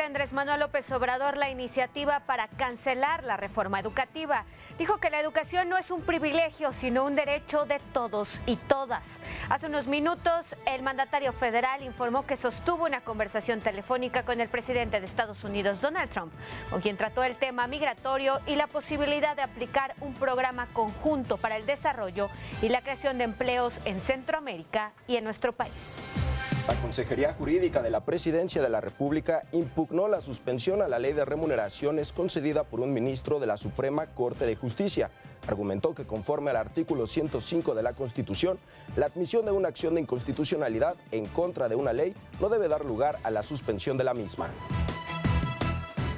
Andrés Manuel López Obrador la iniciativa para cancelar la reforma educativa. Dijo que la educación no es un privilegio, sino un derecho de todos y todas. Hace unos minutos, el mandatario federal informó que sostuvo una conversación telefónica con el presidente de Estados Unidos, Donald Trump, con quien trató el tema migratorio y la posibilidad de aplicar un programa conjunto para el desarrollo y la creación de empleos en Centroamérica y en nuestro país. La Consejería Jurídica de la Presidencia de la República impugnó la suspensión a la ley de remuneraciones concedida por un ministro de la Suprema Corte de Justicia. Argumentó que conforme al artículo 105 de la Constitución, la admisión de una acción de inconstitucionalidad en contra de una ley no debe dar lugar a la suspensión de la misma.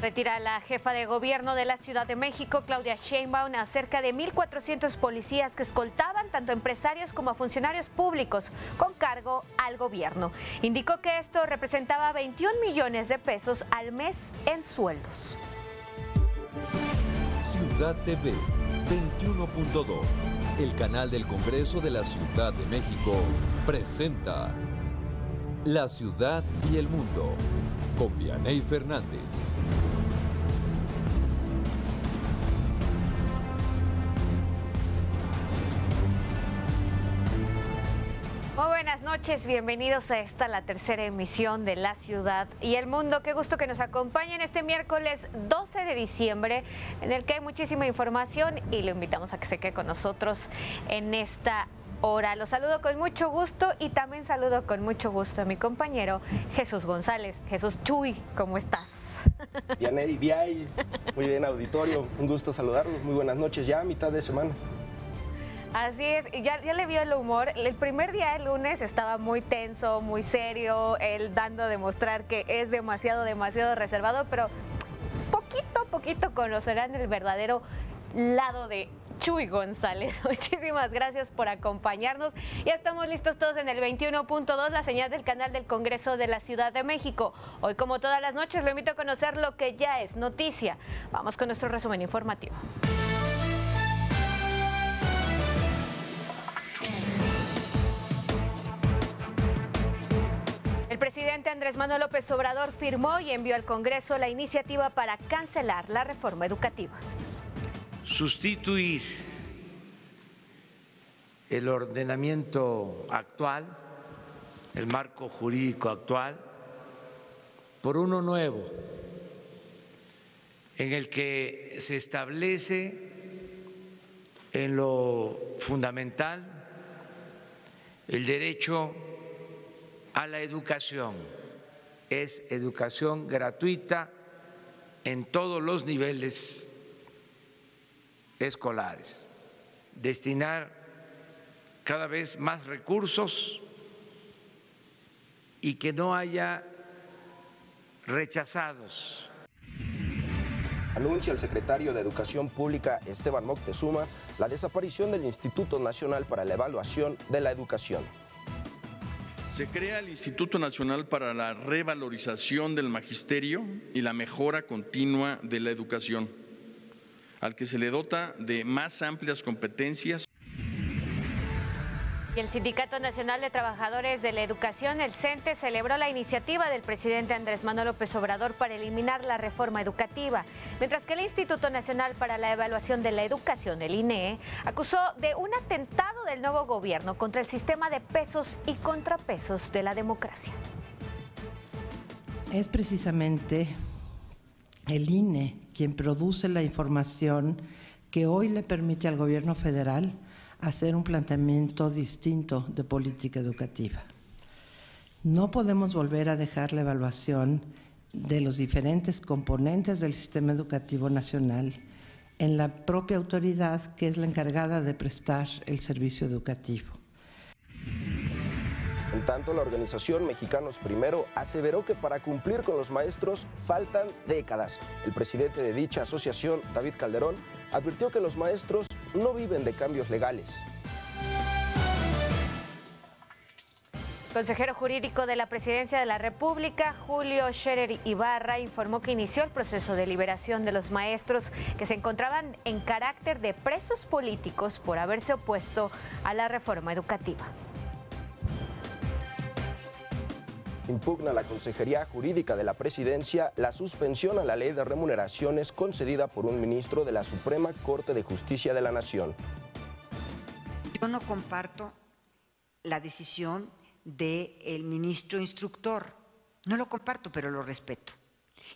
Retira la jefa de gobierno de la Ciudad de México, Claudia Sheinbaum, a cerca de 1,400 policías que escoltaban tanto a empresarios como a funcionarios públicos con cargo al gobierno. Indicó que esto representaba 21 millones de pesos al mes en sueldos. Ciudad TV 21.2, el canal del Congreso de la Ciudad de México, presenta La Ciudad y el Mundo con Vianey Fernández. Muy buenas noches, bienvenidos a esta, la tercera emisión de La Ciudad y el Mundo. Qué gusto que nos acompañen este miércoles 12 de diciembre, en el que hay muchísima información y lo invitamos a que se quede con nosotros en esta hora. Los saludo con mucho gusto y también saludo con mucho gusto a mi compañero Jesús González. Jesús Chuy, ¿cómo estás? Bien, Eddie, muy bien, auditorio, un gusto saludarlos, muy buenas noches, ya a mitad de semana. Así es, ya le vio el humor. El primer día, el lunes, estaba muy tenso, muy serio, él dando a demostrar que es demasiado reservado, pero poquito a poquito conocerán el verdadero lado de Chuy González. Muchísimas gracias por acompañarnos. Ya estamos listos todos en el 21.2, la señal del canal del Congreso de la Ciudad de México. Hoy, como todas las noches, lo invito a conocer lo que ya es noticia. Vamos con nuestro resumen informativo. El presidente Andrés Manuel López Obrador firmó y envió al Congreso la iniciativa para cancelar la reforma educativa. Sustituir el ordenamiento actual, el marco jurídico actual, por uno nuevo, en el que se establece en lo fundamental el derecho a la educación. Es educación gratuita en todos los niveles escolares. Destinar cada vez más recursos y que no haya rechazados. Anuncia el secretario de Educación Pública, Esteban Moctezuma, la desaparición del Instituto Nacional para la Evaluación de la Educación. Se crea el Instituto Nacional para la Revalorización del Magisterio y la Mejora Continua de la Educación, al que se le dota de más amplias competencias. Y el Sindicato Nacional de Trabajadores de la Educación, el CENTE, celebró la iniciativa del presidente Andrés Manuel López Obrador para eliminar la reforma educativa, mientras que el Instituto Nacional para la Evaluación de la Educación, el INEE, acusó de un atentado del nuevo gobierno contra el sistema de pesos y contrapesos de la democracia. Es precisamente el INE quien produce la información que hoy le permite al gobierno federal hacer un planteamiento distinto de política educativa. No podemos volver a dejar la evaluación de los diferentes componentes del sistema educativo nacional en la propia autoridad que es la encargada de prestar el servicio educativo. En tanto, la organización Mexicanos Primero aseveró que para cumplir con los maestros faltan décadas. El presidente de dicha asociación, David Calderón, advirtió que los maestros no viven de cambios legales. Consejero jurídico de la Presidencia de la República, Julio Scherer Ibarra, informó que inició el proceso de liberación de los maestros que se encontraban en carácter de presos políticos por haberse opuesto a la reforma educativa. Impugna la Consejería Jurídica de la Presidencia la suspensión a la ley de remuneraciones concedida por un ministro de la Suprema Corte de Justicia de la Nación. Yo no comparto la decisión del ministro instructor. No lo comparto, pero lo respeto.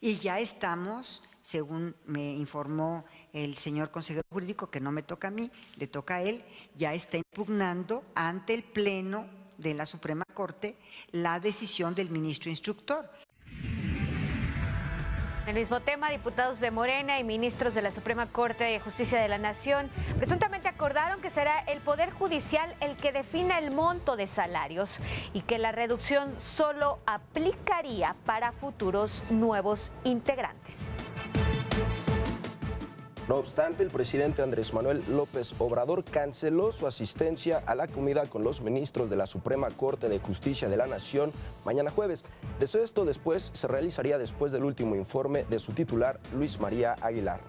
Y ya estamos, según me informó el señor consejero jurídico, que no me toca a mí, le toca a él, ya está impugnando ante el Pleno de la Suprema Corte la decisión del ministro instructor. En el mismo tema, diputados de Morena y ministros de la Suprema Corte de Justicia de la Nación presuntamente acordaron que será el Poder Judicial el que defina el monto de salarios y que la reducción solo aplicaría para futuros nuevos integrantes. No obstante, el presidente Andrés Manuel López Obrador canceló su asistencia a la comida con los ministros de la Suprema Corte de Justicia de la Nación mañana jueves. Esto después se realizaría después del último informe de su titular, Luis María Aguilar.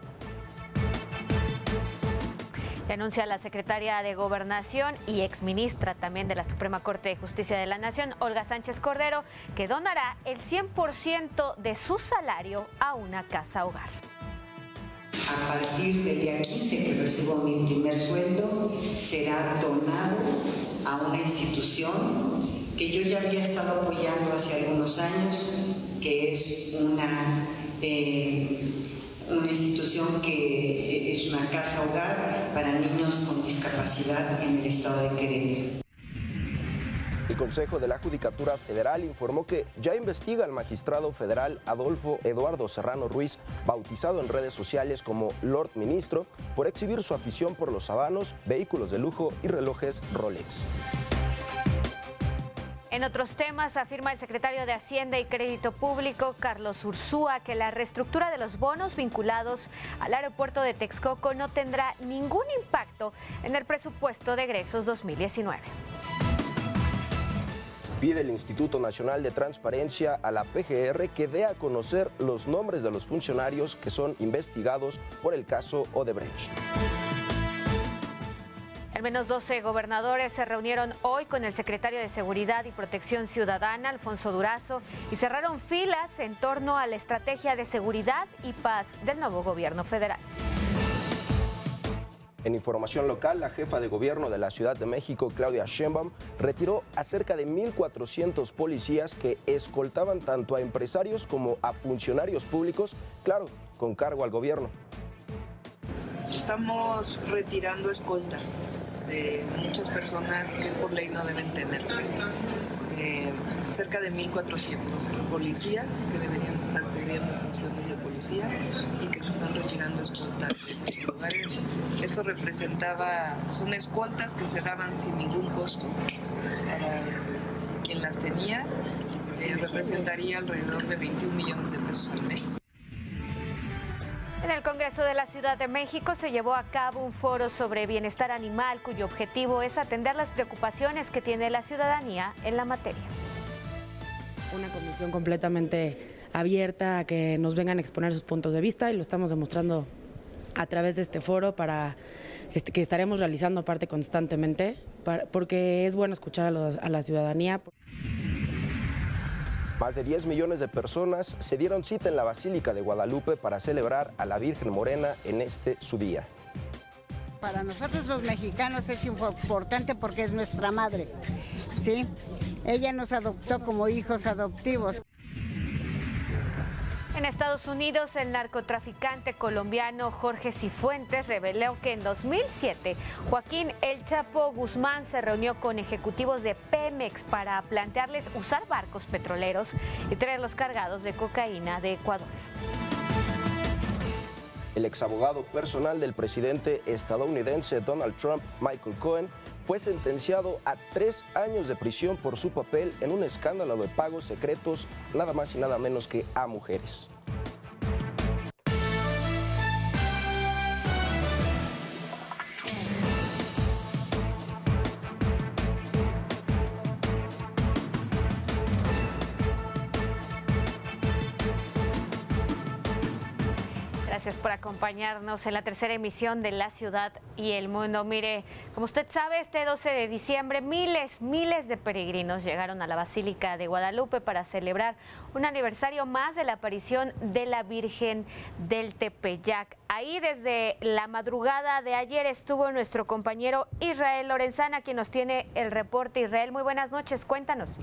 Le anuncia la secretaria de Gobernación y exministra también de la Suprema Corte de Justicia de la Nación, Olga Sánchez Cordero, que donará el 100% de su salario a una casa hogar. A partir del día 15 que recibo mi primer sueldo, será donado a una institución que yo ya había estado apoyando hace algunos años, que es una institución que es una casa hogar para niños con discapacidad en el estado de Querétaro. El Consejo de la Judicatura Federal informó que ya investiga al magistrado federal Adolfo Eduardo Serrano Ruiz, bautizado en redes sociales como Lord Ministro, por exhibir su afición por los habanos, vehículos de lujo y relojes Rolex. En otros temas, afirma el secretario de Hacienda y Crédito Público, Carlos Ursúa, que la reestructura de los bonos vinculados al aeropuerto de Texcoco no tendrá ningún impacto en el presupuesto de egresos 2019. Pide el Instituto Nacional de Transparencia a la PGR que dé a conocer los nombres de los funcionarios que son investigados por el caso Odebrecht. Al menos 12 gobernadores se reunieron hoy con el secretario de Seguridad y Protección Ciudadana, Alfonso Durazo, y cerraron filas en torno a la estrategia de seguridad y paz del nuevo gobierno federal. En información local, la jefa de gobierno de la Ciudad de México, Claudia Sheinbaum, retiró a cerca de 1,400 policías que escoltaban tanto a empresarios como a funcionarios públicos, claro, con cargo al gobierno. Estamos retirando escoltas de muchas personas que por ley no deben tener. Cerca de 1,400 policías que deberían estar cubriendo funciones de policía y que se están retirando escoltas en los lugares. Esto son escoltas que se daban sin ningún costo para quien las tenía. Representaría alrededor de 21 millones de pesos al mes. En el Congreso de la Ciudad de México se llevó a cabo un foro sobre bienestar animal cuyo objetivo es atender las preocupaciones que tiene la ciudadanía en la materia. Una comisión completamente abierta a que nos vengan a exponer sus puntos de vista y lo estamos demostrando a través de este foro que estaremos realizando aparte constantemente porque es bueno escuchar a la ciudadanía. Más de 10 millones de personas se dieron cita en la Basílica de Guadalupe para celebrar a la Virgen Morena en su día. Para nosotros los mexicanos es importante porque es nuestra madre, ¿sí? Ella nos adoptó como hijos adoptivos. En Estados Unidos, el narcotraficante colombiano Jorge Cifuentes reveló que en 2007 Joaquín El Chapo Guzmán se reunió con ejecutivos de Pemex para plantearles usar barcos petroleros y traerlos cargados de cocaína de Ecuador. El exabogado personal del presidente estadounidense Donald Trump, Michael Cohen, fue sentenciado a 3 años de prisión por su papel en un escándalo de pagos secretos, nada más y nada menos que a mujeres. Gracias por acompañarnos en la tercera emisión de La Ciudad y el Mundo. Mire, como usted sabe, este 12 de diciembre miles de peregrinos llegaron a la Basílica de Guadalupe para celebrar un aniversario más de la aparición de la Virgen del Tepeyac. Ahí desde la madrugada de ayer estuvo nuestro compañero Israel Lorenzana, quien nos tiene el reporte. Israel, muy buenas noches, cuéntanos.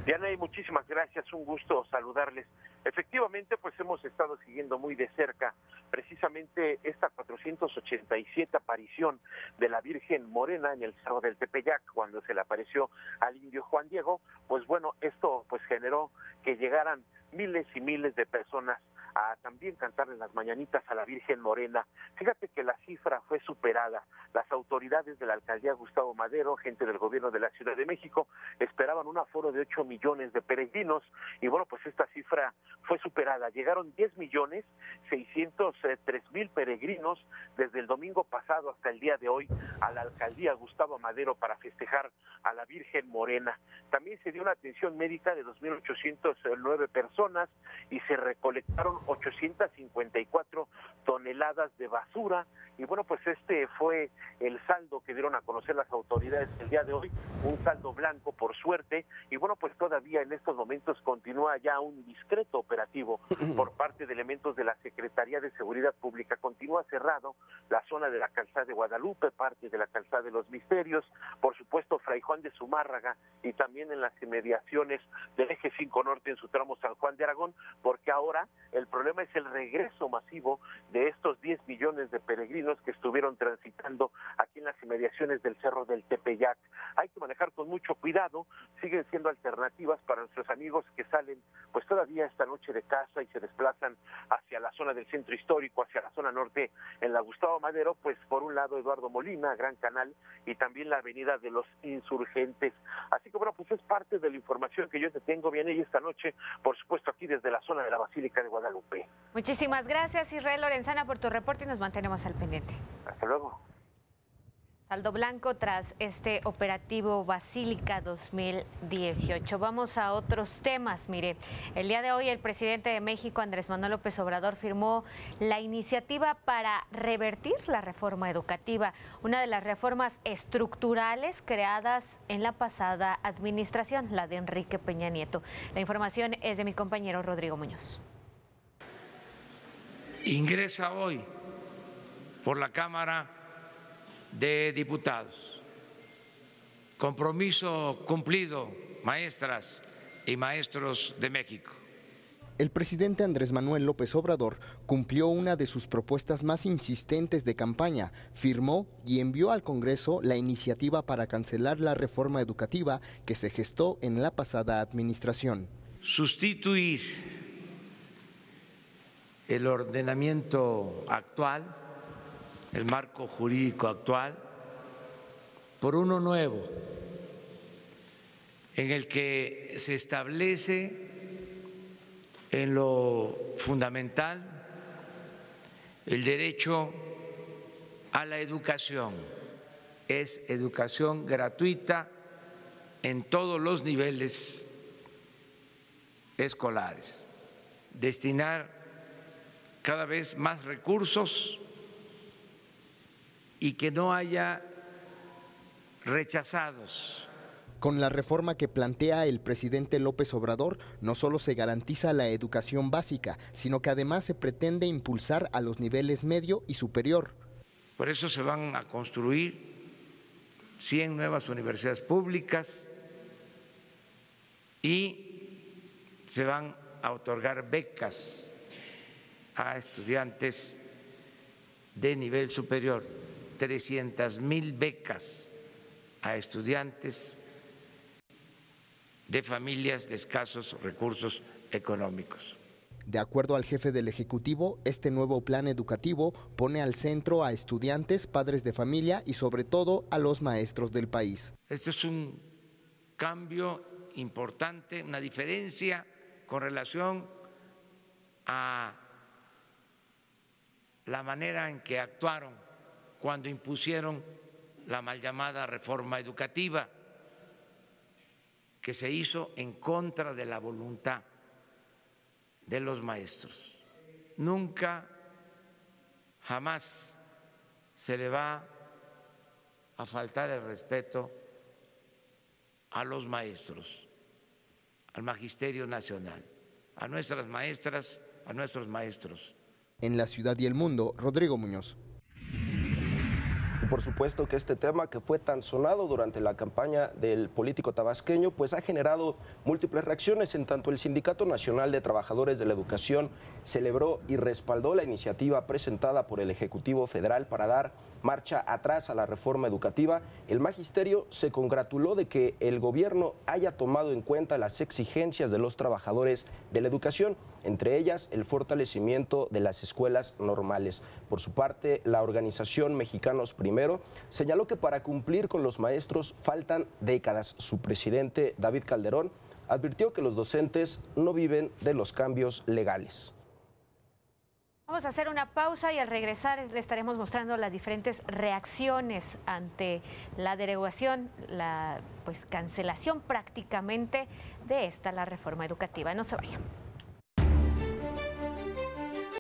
Diana, y muchísimas gracias, un gusto saludarles. Efectivamente, pues hemos estado siguiendo muy de cerca precisamente esta 487 aparición de la Virgen Morena en el Cerro del Tepeyac, cuando se le apareció al indio Juan Diego. Pues bueno, esto pues generó que llegaran miles y miles de personas a también cantarle las mañanitas a la Virgen Morena. Fíjate que la cifra fue superada. Las autoridades de la alcaldía Gustavo Madero, gente del gobierno de la Ciudad de México, esperaban un aforo de 8 millones de peregrinos y bueno, pues esta cifra fue superada. Llegaron 10.603.000 peregrinos desde el domingo pasado hasta el día de hoy a la alcaldía Gustavo Madero para festejar a la Virgen Morena. También se dio una atención médica de 2.809 personas y se recolectaron 854 toneladas de basura y bueno, pues este fue el saldo que dieron a conocer las autoridades el día de hoy, un saldo blanco por suerte, y bueno, pues todavía en estos momentos continúa ya un discreto operativo por parte de elementos de la Secretaría de Seguridad Pública. Continúa cerrado la zona de la Calzada de Guadalupe, parte de la Calzada de los Misterios, por supuesto Fray Juan de Zumárraga y también en las inmediaciones del Eje 5 Norte en su tramo San Juan de Aragón, porque ahora el problema es el regreso masivo de estos 10 millones de peregrinos que estuvieron transitando aquí en las inmediaciones del Cerro del Tepeyac. Hay que manejar con mucho cuidado, siguen siendo alternativas para nuestros amigos que salen pues todavía esta noche de casa y se desplazan hacia la zona del centro histórico, hacia la zona norte en la Gustavo Madero, pues por un lado Eduardo Molina, Gran Canal, y también la avenida de los Insurgentes. Así que bueno, pues es parte de la información que yo te tengo bien y esta noche, por supuesto aquí desde la zona de la Basílica de Guadalupe. Muchísimas gracias, Israel Lorenzana, por tu reporte y nos mantenemos al pendiente. Hasta luego. Saldo blanco tras este operativo Basílica 2018. Vamos a otros temas. Mire, el día de hoy el presidente de México, Andrés Manuel López Obrador, firmó la iniciativa para revertir la reforma educativa, una de las reformas estructurales creadas en la pasada administración, la de Enrique Peña Nieto. La información es de mi compañero Rodrigo Muñoz. Ingresa hoy por la Cámara de Diputados. Compromiso cumplido, maestras y maestros de México. El presidente Andrés Manuel López Obrador cumplió una de sus propuestas más insistentes de campaña, firmó y envió al Congreso la iniciativa para cancelar la reforma educativa que se gestó en la pasada administración. Sustituir el ordenamiento actual, el marco jurídico actual, por uno nuevo, en el que se establece en lo fundamental el derecho a la educación. Es educación gratuita en todos los niveles escolares. Destinar cada vez más recursos y que no haya rechazados. Con la reforma que plantea el presidente López Obrador, no solo se garantiza la educación básica, sino que además se pretende impulsar a los niveles medio y superior. Por eso se van a construir 100 nuevas universidades públicas y se van a otorgar becas a estudiantes de nivel superior. 300,000 becas a estudiantes de familias de escasos recursos económicos. De acuerdo al jefe del Ejecutivo, este nuevo plan educativo pone al centro a estudiantes, padres de familia y sobre todo a los maestros del país. Este es un cambio importante, una diferencia con relación a la manera en que actuaron cuando impusieron la mal llamada reforma educativa, que se hizo en contra de la voluntad de los maestros. Nunca jamás se le va a faltar el respeto a los maestros, al Magisterio Nacional, a nuestras maestras, a nuestros maestros. En La Ciudad y el Mundo, Rodrigo Muñoz. Y por supuesto que este tema, que fue tan sonado durante la campaña del político tabasqueño, pues ha generado múltiples reacciones. En tanto, el Sindicato Nacional de Trabajadores de la Educación celebró y respaldó la iniciativa presentada por el Ejecutivo Federal para dar marcha atrás a la reforma educativa. El magisterio se congratuló de que el gobierno haya tomado en cuenta las exigencias de los trabajadores de la educación, entre ellas el fortalecimiento de las escuelas normales. Por su parte, la organización Mexicanos Primero señaló que para cumplir con los maestros faltan décadas. Su presidente, David Calderón, advirtió que los docentes no viven de los cambios legales. Vamos a hacer una pausa y al regresar le estaremos mostrando las diferentes reacciones ante la derogación, la cancelación prácticamente de la reforma educativa. No se vayan.